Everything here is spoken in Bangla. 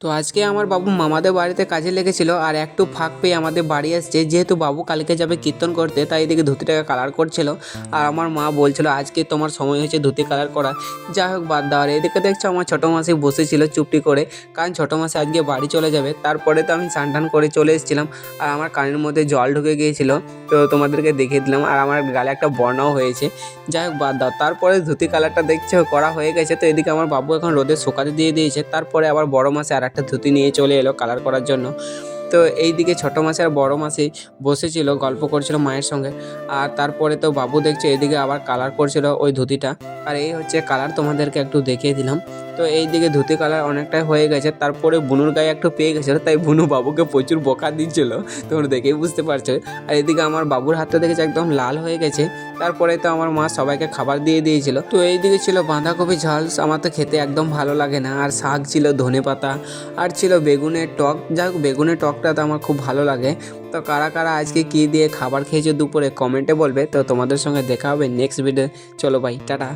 তো আজকে আমার বাবু মামাদের বাড়িতে কাজে লেগেছিল আর একটু ফাঁক পেয়ে আমাদের বাড়ি আসছে, যেহেতু বাবু কালকে যাবে কীর্তন করতে, তাই এদিকে ধুতিটাকে কালার করছিল। আর আমার মা বলছিল আজকে তোমার সময় হয়েছে ধুতি কালার করা। যাই হোক, বাদ দেওয়ার। এদিকে দেখছো আমার ছোটো মাসি বসেছিল চুপটি করে, কারণ ছোটো মাসি আজকে বাড়ি চলে যাবে। তারপরে তো আমি স্নান টান করে চলে এসেছিলাম আর আমার কানের মধ্যে জল ঢুকে গিয়েছিল, তো তোমাদেরকে দেখিয়ে দিলাম। আর আমার গালে একটা বর্ণাও হয়েছে। যাই হোক, বাদ দাও। তারপরে ধুতি কালারটা দেখছো করা হয়ে গেছে। তো এদিকে আমার বাবু এখন রোদে শুকাতে দিয়ে দিয়েছে। তারপরে আবার বড় মাসে আর একটা ধুতি নিয়ে চলে এলো কালার করার জন্য। তো এইদিকে ছোটো মাসি আর বড় মাসি বসেছিল, গল্প করছিল মায়ের সঙ্গে। আর তারপরে তো বাবু দেখছে এদিকে আবার কালার করছিল ওই ধুতিটা। আর এই হচ্ছে কালার, তোমাদেরকে একটু দেখিয়ে দিলাম। তো এইদিকে ধুতি কালার অনেকটাই হয়ে গেছে। তারপরে বুনুর গায়ে একটু পেয়ে গেছিলো, তাই বুনু বাবুকে প্রচুর বকা দিচ্ছিল, তোমরা দেখেই বুঝতে পারছো। আর এদিকে আমার বাবুর হাতটা দেখেছে একদম লাল হয়ে গেছে। তারপরে তো আমার মা সবাইকে খাবার দিয়ে দিয়েছিল। তো এইদিকে ছিল বাঁধাকপি ঝাল, আমার তো খেতে একদম ভালো লাগে না। আর শাক ছিল, ধনেপাতা, আর ছিল বেগুনের টক। যাই হোক, বেগুনের টকটা তো আমার খুব ভালো লাগে। তো কারা কারা আজকে কী দিয়ে খাবার খেয়েছো দুপুরে কমেন্টে বলবে। তো তোমাদের সঙ্গে দেখা হবে নেক্সট ভিডিও। চলো ভাই, টাটা।